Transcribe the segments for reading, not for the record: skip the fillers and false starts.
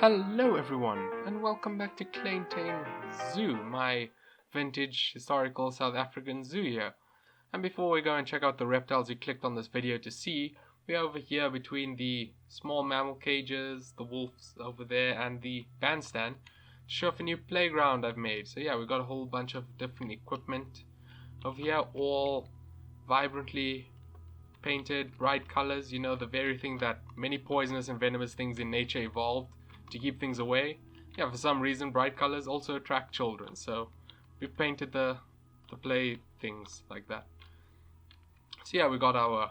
Hello everyone, and welcome back to Klein Tuin Zoo, my vintage historical South African zoo here. And before we go and check out the reptiles you clicked on this video to see, we're over here between the small mammal cages, the wolves over there, and the bandstand to show off a new playground I've made. So yeah, we've got a whole bunch of different equipment over here, all vibrantly painted, bright colors, the very thing that many poisonous and venomous things in nature evolved to keep things away. Yeah, for some reason bright colors also attract children, so we've painted the play things like that. So yeah, we got our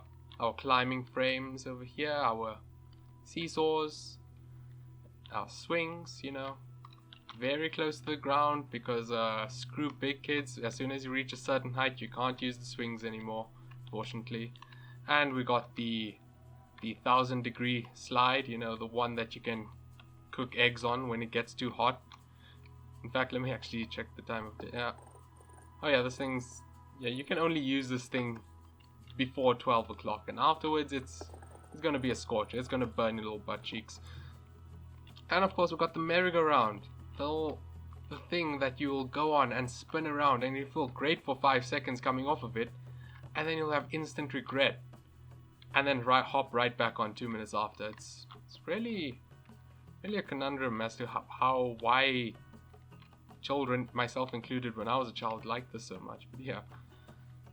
climbing frames over here, our seesaws, our swings, very close to the ground because screw big kids, as soon as you reach a certain height you can't use the swings anymore, fortunately. And we got the 1000-degree slide, the one that you can cook eggs on when it gets too hot. In fact, let me actually check the time of day. Yeah. Oh yeah, this thing's, you can only use this thing before 12 o'clock, and afterwards it's gonna be a scorcher. It's gonna burn your little butt cheeks. And of course we've got the merry-go-round, the thing that you will go on and spin around, and you feel great for 5 seconds coming off of it, and then you'll have instant regret, and then hop right back on 2 minutes after. It's really a conundrum as to why children, myself included when I was a child, liked this so much. But yeah.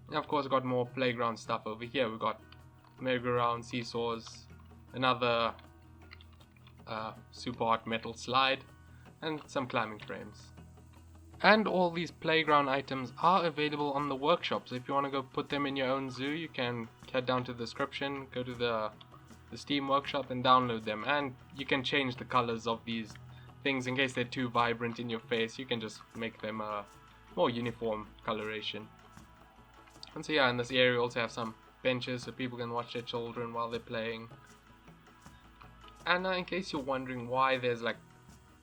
And of course, we've got more playground stuff over here. We've got merry-go-round, seesaws, another super hot metal slide, and some climbing frames. And all these playground items are available on the workshop, so if you want to go put them in your own zoo, you can head down to the description, go to the Steam workshop and download them. And you can change the colors of these things in case they're too vibrant in your face. You can just make them a more uniform coloration. And so yeah, in this area we also have some benches so people can watch their children while they're playing. And in case you're wondering why there's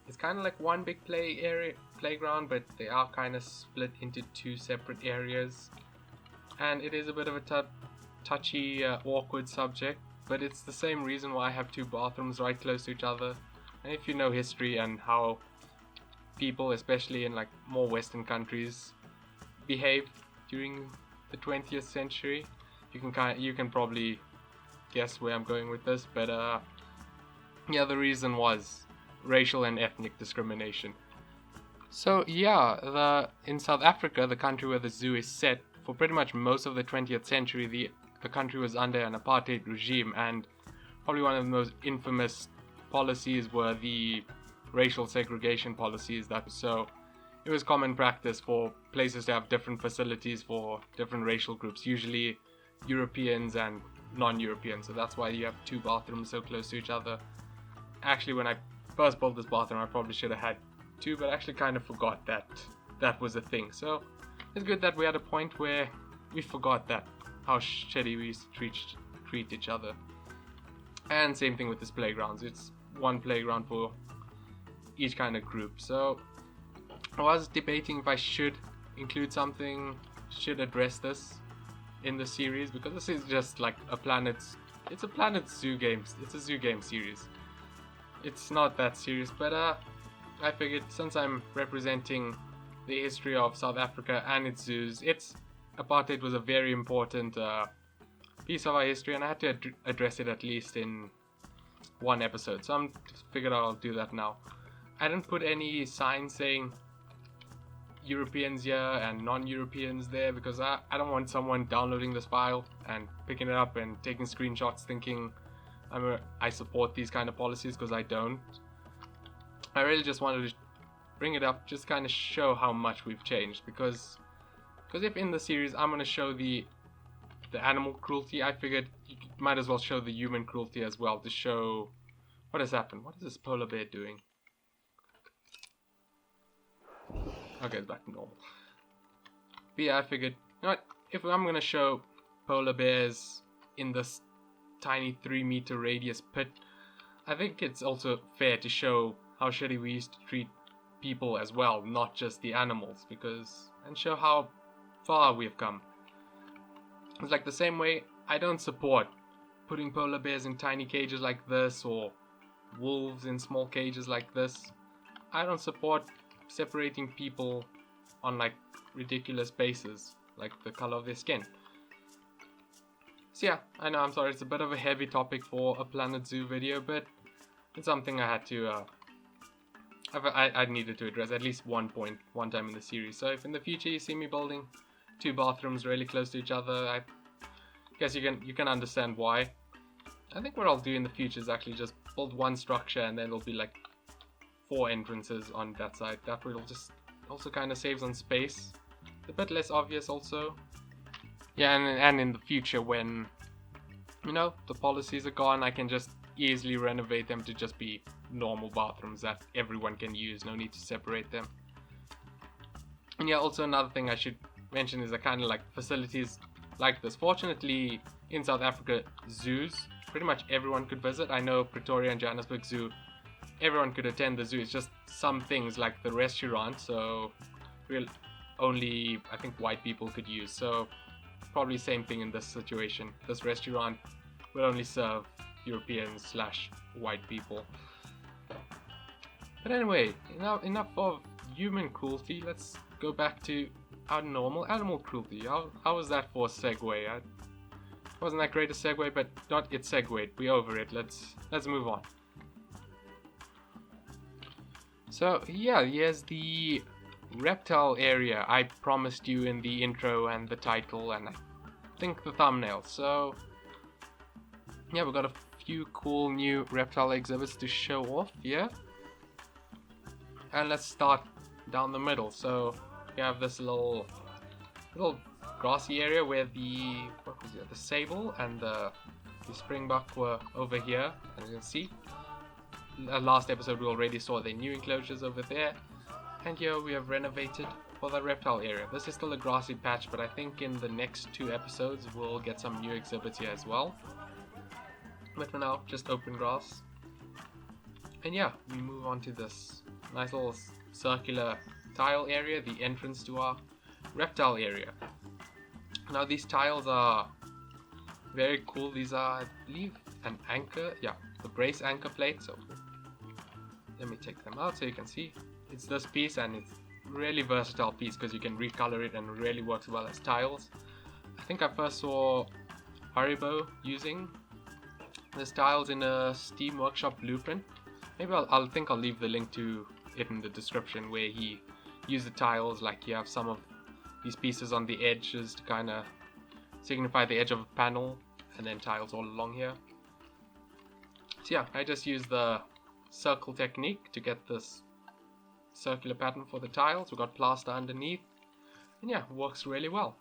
it's kind of like one big playground, but they are kind of split into two separate areas. And it is a bit of a touchy, awkward subject, but it's the same reason why I have two bathrooms right close to each other. And if you know history and how people, especially in more Western countries, behaved during the 20th century, you can probably guess where I'm going with this. But yeah, the reason was racial and ethnic discrimination. So yeah, in South Africa, the country where the zoo is set, for pretty much most of the 20th century, the country was under an apartheid regime, and probably one of the most infamous policies were the racial segregation policies. So it was common practice for places to have different facilities for different racial groups, usually Europeans and non-Europeans. So that's why you have two bathrooms so close to each other. Actually, when I first built this bathroom, I probably should have had two, but I actually kind of forgot that was a thing. So it's good that we had a point where we forgot how shitty we used to treat each other. And same thing with this playgrounds. It's one playground for each kind of group. So I was debating if I should include something, should address this in the series, because this is just like it's a Planet Zoo game. It's a zoo game series. It's not that serious, but I figured since I'm representing the history of South Africa and its zoos, apartheid was a very important piece of our history, and I had to address it at least in one episode. So I'm figured I'll do that now. I didn't put any signs saying Europeans here and non-Europeans there, because I don't want someone downloading this file and picking it up and taking screenshots thinking I support these kind of policies, because I don't. I really just wanted to bring it up, just kind of show how much we've changed, because if in the series I'm going to show the animal cruelty, I figured you might as well show the human cruelty as well, to show what has happened. What is this polar bear doing? Okay, it's back to normal. But yeah, I figured, you know what, if I'm going to show polar bears in this tiny 3-meter radius pit, I think it's also fair to show how shitty we used to treat people as well, not just the animals, and show how far we've come. It's like the same way I don't support putting polar bears in tiny cages like this, or wolves in small cages like this. I don't support separating people on like ridiculous basis, like the color of their skin. So yeah, I know, I'm sorry, it's a bit of a heavy topic for a Planet Zoo video, but it's something I had to, I needed to address at least one time in the series. So if in the future you see me building 2 bathrooms really close to each other, I guess you can understand why. I think what I'll do in the future is actually just build one structure and then there'll be like 4 entrances on that side. That will just also kind of saves on space. It's a bit less obvious also. Yeah, and in the future when, you know, the policies are gone, I can just easily renovate them to just be normal bathrooms that everyone can use. No need to separate them. And yeah, also another thing I should mention is the kind of like facilities like this. Fortunately, in South Africa, zoos, pretty much everyone could visit. I know Pretoria and Johannesburg Zoo, everyone could attend the zoo. It's just some things like the restaurant, so only I think white people could use. So probably same thing in this situation. This restaurant will only serve Europeans / white people. But anyway, enough of human cruelty. Let's go back to our normal animal cruelty. How was that for a segue? Wasn't that great a segue, but not it segued. We over it. Let's move on. So yeah, here's the reptile area I promised you in the intro and the title and I think the thumbnail. So yeah, we've got a few cool new reptile exhibits to show off here. And let's start down the middle. So we have this little grassy area where the sable and the springbuck were over here, as you can see. Last episode we already saw the new enclosures over there, and here we have renovated for the reptile area. This is still a grassy patch, but I think in the next 2 episodes we'll get some new exhibits here as well. But for now, just open grass. And yeah, we move on to this nice little circular tile area, the entrance to our reptile area. Now these tiles are very cool. These are, I believe, an anchor, yeah, the brace anchor plate. So let me take them out so you can see. It's this piece and it's really versatile piece because you can recolor it and it really works well as tiles. I think I first saw Haribo using this tiles in a Steam Workshop blueprint. Maybe I'll leave the link to it in the description where he used the tiles. Like you have some of these pieces on the edges to kind of signify the edge of a panel, and then tiles all along here. So yeah, I just used the circle technique to get this circular pattern for the tiles. We've got plaster underneath, and yeah, it works really well.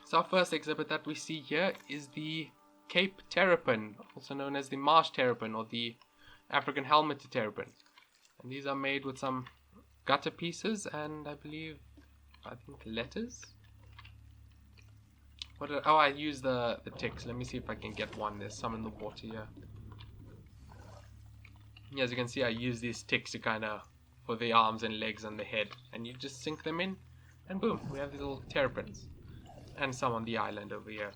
So our first exhibit that we see here is the Cape terrapin, also known as the marsh terrapin or the African helmeted terrapin. And these are made with some gutter pieces and I think letters. I use the ticks. Let me see if I can get one. There's some in the water here. Yeah, as you can see, I use these ticks to kind of for the arms and legs and the head, and you just sink them in, and boom, we have these little terrapins, and some on the island over here.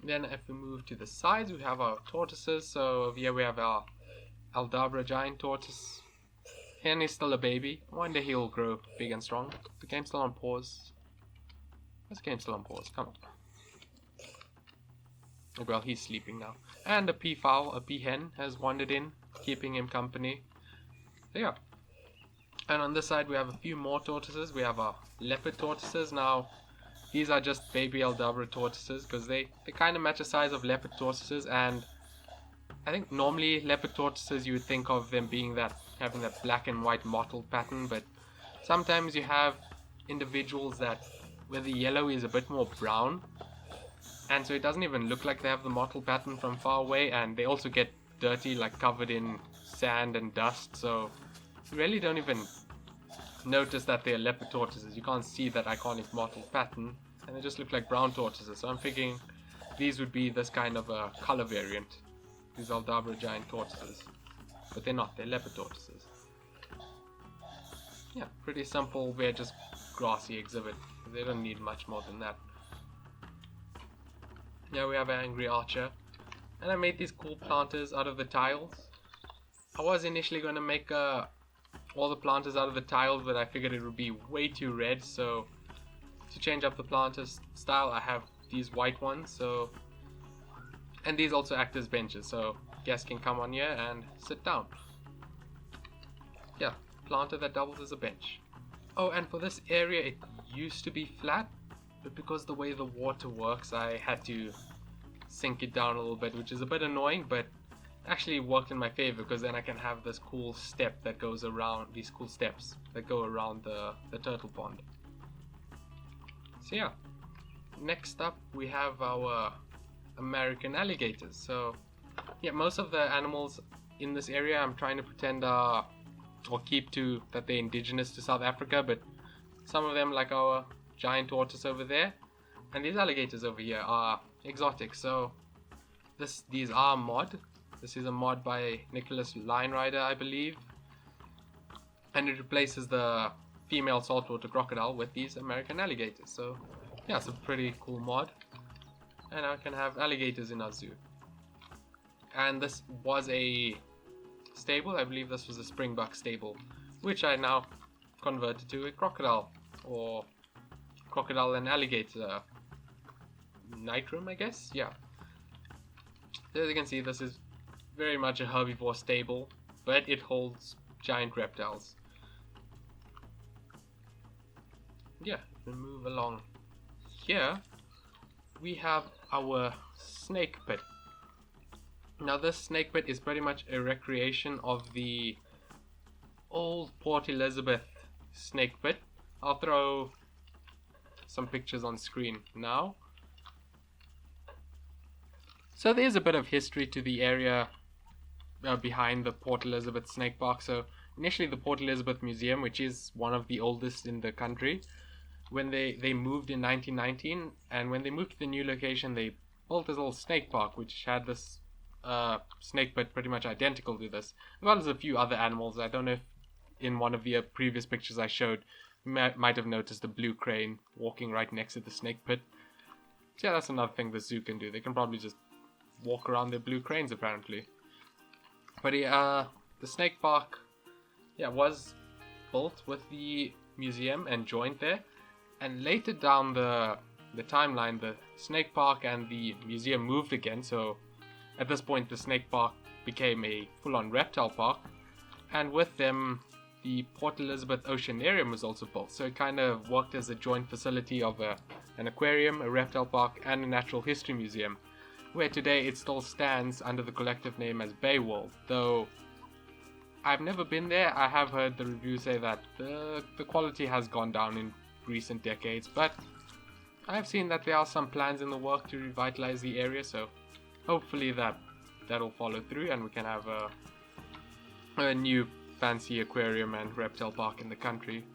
Then if we move to the sides, we have our tortoises. So over here we have our Aldabra giant tortoise. And he's still a baby. One day he'll grow big and strong. The game's still on pause. This game's still on pause. Come on. Well, he's sleeping now. And a peafowl, a peahen, has wandered in, keeping him company. So yeah. And on this side we have a few more tortoises. We have our leopard tortoises. Now, these are just baby Aldabra tortoises because they kind of match the size of leopard tortoises, and I think normally leopard tortoises you would think of them being having that black and white mottled pattern, but sometimes you have individuals where the yellow is a bit more brown, and so it doesn't even look like they have the mottled pattern from far away, and they also get dirty, like covered in sand and dust, so you really don't even notice that they're leopard tortoises. You can't see that iconic mottled pattern, and they just look like brown tortoises. So I'm thinking these would be this kind of a color variant, these Aldabra giant tortoises, but they're not. They're leopard tortoises. Yeah, pretty simple. We're just grassy exhibit. They don't need much more than that. Yeah, we have an angry archer. And I made these cool planters out of the tiles. I was initially going to make all the planters out of the tiles, but I figured it would be way too red, so to change up the planters style I have these white ones. So, and these also act as benches, so guests can come on here and sit down. Yeah, planter that doubles as a bench. Oh, and for this area it used to be flat, but because the way the water works I had to sink it down a little bit, which is a bit annoying, but actually worked in my favor because then I can have this cool step that goes around, these cool steps that go around the turtle pond. So yeah, next up we have our American alligators. So yeah, most of the animals in this area I'm trying to pretend are, or keep to, that they're indigenous to South Africa, but some of them, like our giant tortoise over there and these alligators over here, are exotic. So these are mod. This is a mod by Nicholas Linerider, I believe, and it replaces the female saltwater crocodile with these American alligators. So yeah, it's a pretty cool mod, and I can have alligators in our zoo. And this was a stable, I believe this was a springbuck stable, which I now converted to a crocodile, or crocodile and alligator night room, I guess. Yeah, as you can see, this is very much a herbivore stable, but it holds giant reptiles. Yeah, we move along. Here we have our snake pit. Now this snake pit is pretty much a recreation of the old Port Elizabeth snake pit. I'll throw some pictures on screen now. So there's a bit of history to the area behind the Port Elizabeth Snake Park. So initially the Port Elizabeth Museum, which is one of the oldest in the country, when they moved in 1919, and when they moved to the new location they built this little snake park which had this snake pit pretty much identical to this, as well as a few other animals. I don't know if in one of the previous pictures I showed you might have noticed a blue crane walking right next to the snake pit. So yeah, that's another thing the zoo can do. They can probably just walk around their blue cranes apparently. But the snake park, yeah, was built with the museum and joined there, and later down the timeline the snake park and the museum moved again. So at this point the snake park became a full-on reptile park, and with them the Port Elizabeth Oceanarium was also built. So it kind of worked as a joint facility of an aquarium, a reptile park, and a natural history museum, where today it still stands under the collective name as Bay World. Though I've never been there, I have heard the reviews say that the quality has gone down in recent decades, but I've seen that there are some plans in the work to revitalize the area, so hopefully that'll follow through and we can have a new fancy aquarium and reptile park in the country.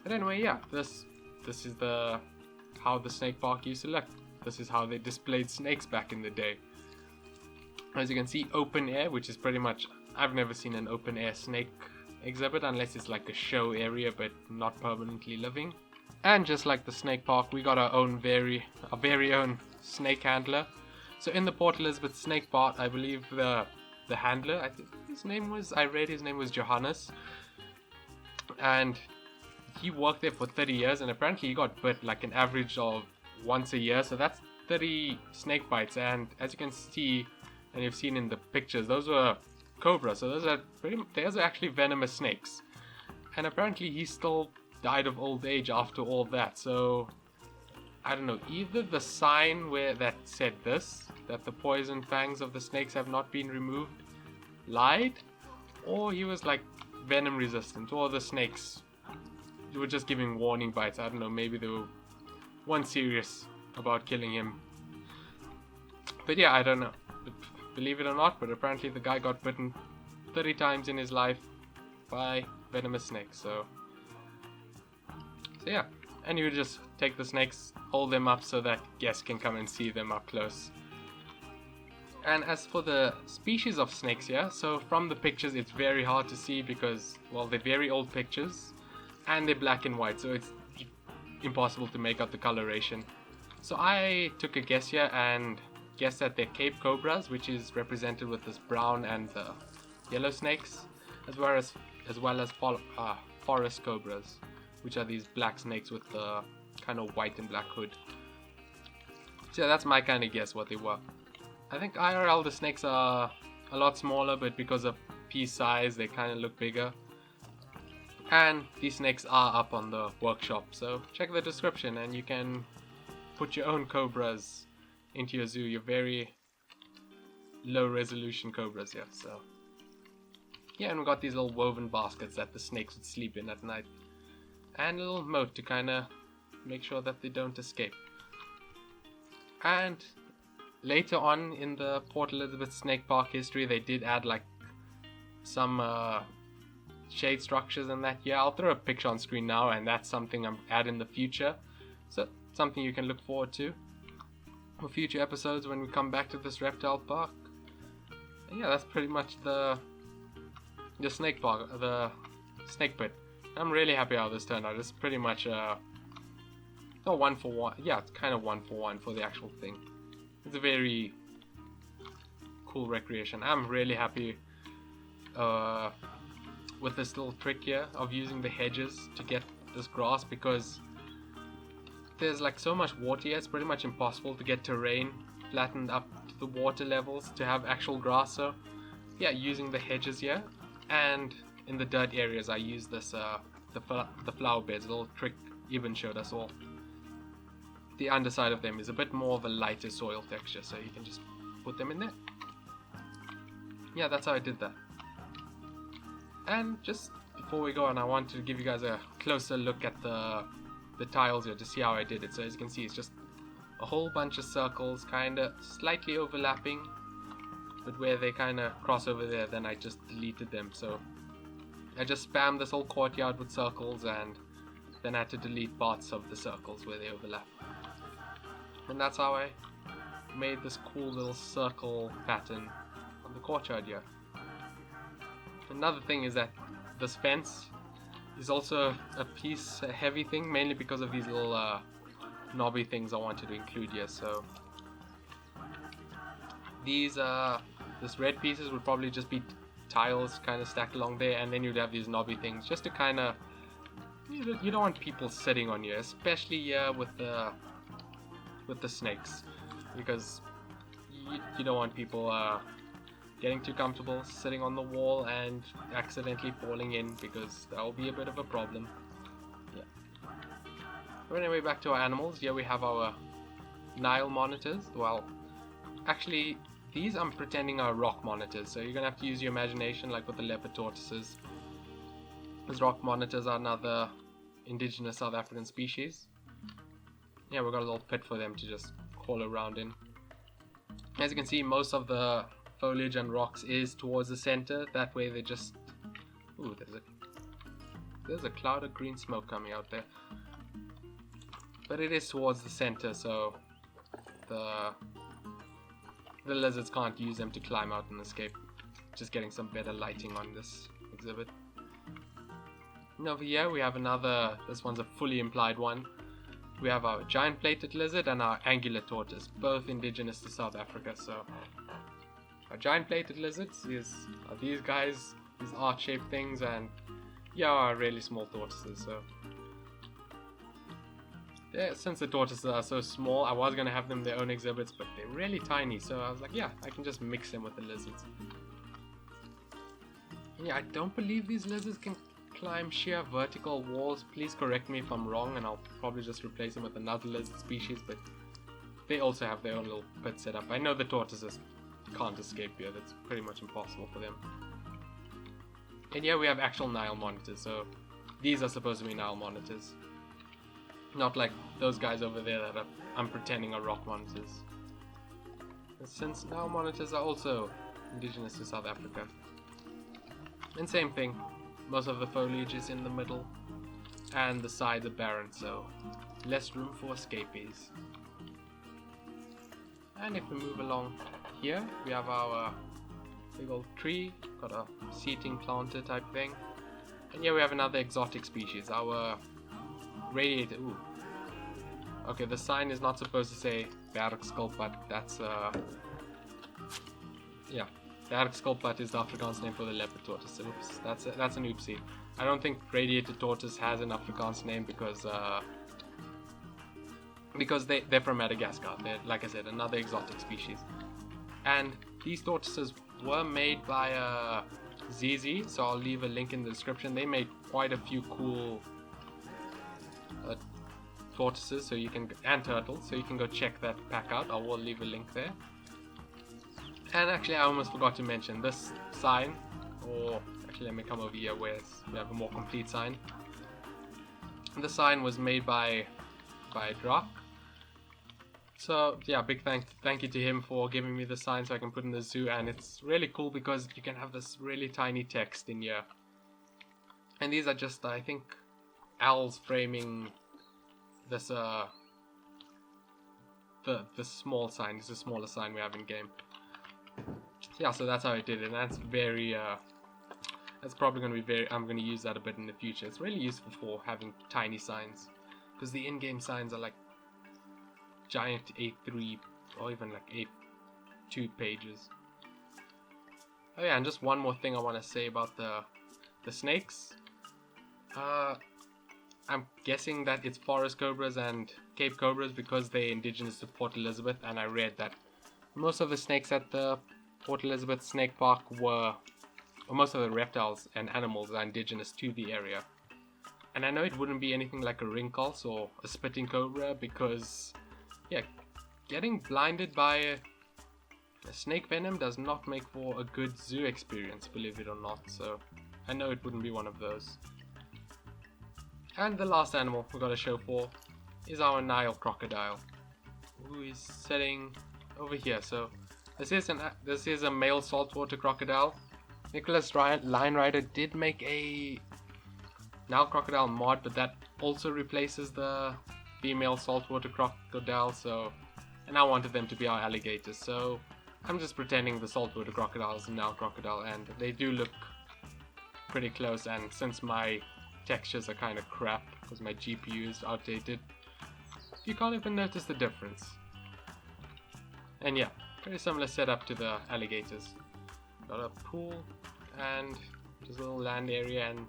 But anyway, yeah, this is how the snake park used to look. This is how they displayed snakes back in the day. As you can see, open air, which is pretty much, I've never seen an open air snake exhibit unless it's like a show area but not permanently living. And just like the snake park, we got our very own snake handler. So in the Port Elizabeth snake park, I believe the handler, I read his name was Johannes, and he worked there for 30 years, and apparently he got bit like an average of once a year, so that's 30 snake bites. And as you can see, and you've seen in the pictures, those were Cobras, so those are actually venomous snakes. And apparently he still died of old age after all that. So I don't know, either the sign that said that the poison fangs of the snakes have not been removed, lied, or he was like venom resistant, or the snakes were just giving warning bites. I don't know, maybe they weren't serious about killing him. But yeah, I don't know, believe it or not, but apparently the guy got bitten 30 times in his life by venomous snakes. So yeah, and you would just take the snakes, hold them up so that guests can come and see them up close. And as for the species of snakes here, so from the pictures it's very hard to see because, well, they're very old pictures and they're black and white, so it's impossible to make out the coloration. So I took a guess here and guess that they're Cape Cobras, which is represented with this brown and the yellow snakes, as well as forest cobras, which are these black snakes with the kind of white and black hood. So that's my kind of guess what they were. I think IRL the snakes are a lot smaller, but because of piece size they kind of look bigger. And these snakes are up on the workshop, so check the description and you can put your own cobras into your zoo, your very low resolution cobras here. So yeah, and we got these little woven baskets that the snakes would sleep in at night, and a little moat to kind of make sure that they don't escape. And later on in the Port Elizabeth Snake Park history, they did add like some shade structures and that. Yeah, I'll throw a picture on screen now, and that's something I'm add in the future, so something you can look forward to for future episodes when we come back to this reptile park. And yeah, that's pretty much the snake park, the snake pit. I'm really happy how this turned out. It's pretty much not 1 for 1. Yeah, it's kind of 1 for 1 for the actual thing. It's a very cool recreation. I'm really happy with this little trick here of using the hedges to get this grass, because there's like so much water here, it's pretty much impossible to get terrain flattened up to the water levels to have actual grass. So yeah, using the hedges here, and in the dirt areas I use this the flower beds, a little trick Eben showed us all. The underside of them is a bit more of a lighter soil texture, so you can just put them in there. Yeah, that's how I did that. And just before we go on, I wanted to give you guys a closer look at the tiles here to see how I did it. So as you can see, it's just a whole bunch of circles, kind of slightly overlapping, but where they kind of cross over there, then I just deleted them. So I just spammed this whole courtyard with circles, and then I had to delete parts of the circles where they overlap. And that's how I made this cool little circle pattern on the courtyard here. Another thing is that this fence is also a heavy thing, mainly because of these little knobby things I wanted to include here. So these this red pieces would probably just be tiles kind of stacked along there, and then you'd have these knobby things just to kind of, you don't want people sitting on you, especially here with the snakes, because you don't want people getting too comfortable sitting on the wall and accidentally falling in, because that will be a bit of a problem. Yeah. But anyway, back to our animals. Here we have our Nile monitors. Well, actually these I'm pretending are rock monitors, so you're gonna have to use your imagination like with the leopard tortoises. These rock monitors are another indigenous South African species. Yeah, we've got a little pit for them to just crawl around in. As you can see, most of the foliage and rocks is towards the center. That way they just... Ooh, there's a cloud of green smoke coming out there. But it is towards the center, so the lizards can't use them to climb out and escape. Just getting some better lighting on this exhibit. And over here we have another, this one's a fully implied one. We have our giant plated lizard and our angular tortoise, both indigenous to South Africa. So our giant plated lizards are these guys, these arch-shaped things, and yeah, are really small tortoises. So yeah, since the tortoises are so small, I was gonna have them their own exhibits, but they're really tiny. So I was like, yeah, I can just mix them with the lizards. Yeah, I don't believe these lizards can climb sheer vertical walls. Please correct me if I'm wrong, and I'll probably just replace them with another lizard species, but they also have their own little pit set up. I know the tortoises can't escape here, that's pretty much impossible for them. And yeah, we have actual Nile monitors, so these are supposed to be Nile monitors, not like those guys over there that I'm pretending are rock monitors. And since Nile monitors are also indigenous to South Africa, and same thing, most of the foliage is in the middle, and the sides are barren, so less room for escapees. And if we move along here, we have our big old tree, got a seating planter type thing. And here we have another exotic species, our radiated, Okay, the sign is not supposed to say Bergskulpat. That's yeah, Bergskulpat is the Afrikaans name for the leopard tortoise. Oops, that's an oopsie. I don't think radiated tortoise has an Afrikaans name because they're from Madagascar. They're, like I said, another exotic species. And these tortoises were made by ZZ, so I'll leave a link in the description. They made quite a few cool tortoises, so you can, and turtles, so you can go check that pack out. I will leave a link there. And actually, I almost forgot to mention this sign, or actually, let me come over here where we have a more complete sign. The sign was made by Drak. So yeah, big thank you to him for giving me the sign so I can put in the zoo, and it's really cool because you can have this really tiny text in here. And these are just, I think, owls framing this the small sign. It's a smaller sign we have in game. Yeah, so that's how I did it, and that's very that's probably going to be very, I'm going to use that a bit in the future. It's really useful for having tiny signs, because the in-game signs are like giant A3 or even like A2 pages. Oh yeah, and just one more thing I want to say about the snakes. I'm guessing that it's forest cobras and Cape cobras because they're indigenous to Port Elizabeth, and I read that most of the snakes at the Port Elizabeth Snake Park were, or most of the reptiles and animals are indigenous to the area. And I know it wouldn't be anything like a rinkhals or a spitting cobra because, yeah, getting blinded by a snake venom does not make for a good zoo experience, believe it or not, so I know it wouldn't be one of those. And the last animal we've got to show for is our Nile Crocodile, who is sitting over here. So this is a male saltwater crocodile. Nicholas Linerider did make a Nile Crocodile mod, but that also replaces the female saltwater crocodile, so, and I wanted them to be our alligators, so I'm just pretending the saltwater crocodile is a Nile Crocodile, and they do look pretty close, and since my textures are kind of crap because my GPU is outdated, you can't even notice the difference. And yeah, very similar setup to the alligators. Got a pool and just a little land area and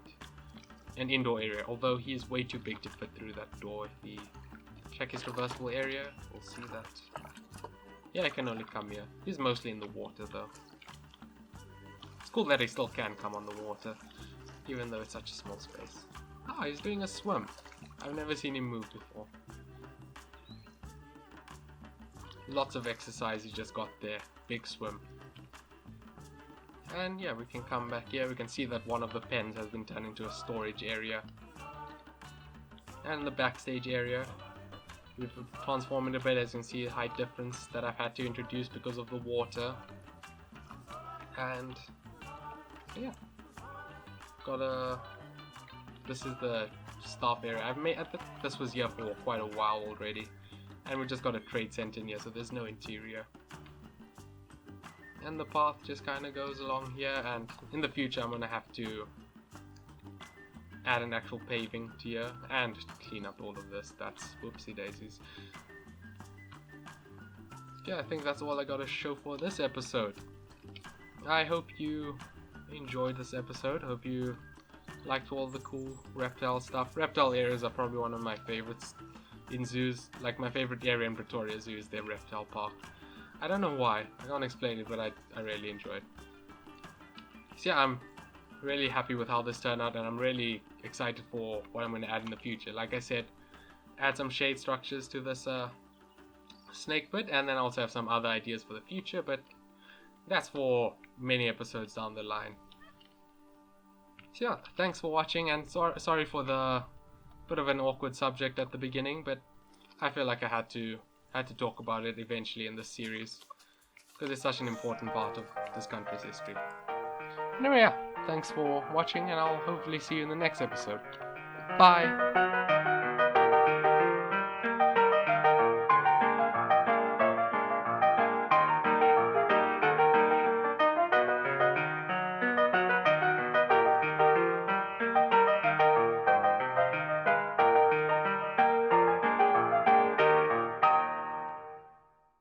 an indoor area, although he is way too big to fit through that door. If we check his traversable area, we'll see that, yeah, I can only come here. He's mostly in the water though. It's cool that he still can come on the water, even though it's such a small space. Ah, he's doing a swim. I've never seen him move before. Lots of exercise he just got there. Big swim. And yeah, we can come back here. We can see that one of the pens has been turned into a storage area. And the backstage area, we've transformed it a bit, as you can see a height difference that I've had to introduce because of the water. And yeah, got a, this is the staff area. This was here for quite a while already, and we just got a trade center in here, so there's no interior. And the path just kind of goes along here, and in the future I'm gonna have to add an actual paving to here and clean up all of this. That's whoopsie daisies. Yeah, I think that's all I gotta show for this episode. I hope you enjoyed this episode. Hope you liked all the cool reptile stuff. Reptile areas are probably one of my favorites in zoos. Like, my favorite area in Pretoria Zoo is their reptile park. I don't know why, I can't explain it, but I really enjoy it. So yeah, I'm really happy with how this turned out, and I'm really excited for what I'm going to add in the future. Like I said, add some shade structures to this snake bit, and then also have some other ideas for the future, but that's for many episodes down the line. So yeah, thanks for watching, and sorry for the bit of an awkward subject at the beginning, but I feel like I had to talk about it eventually in this series, because it's such an important part of this country's history. Anyway, yeah, thanks for watching, and I'll hopefully see you in the next episode. Bye!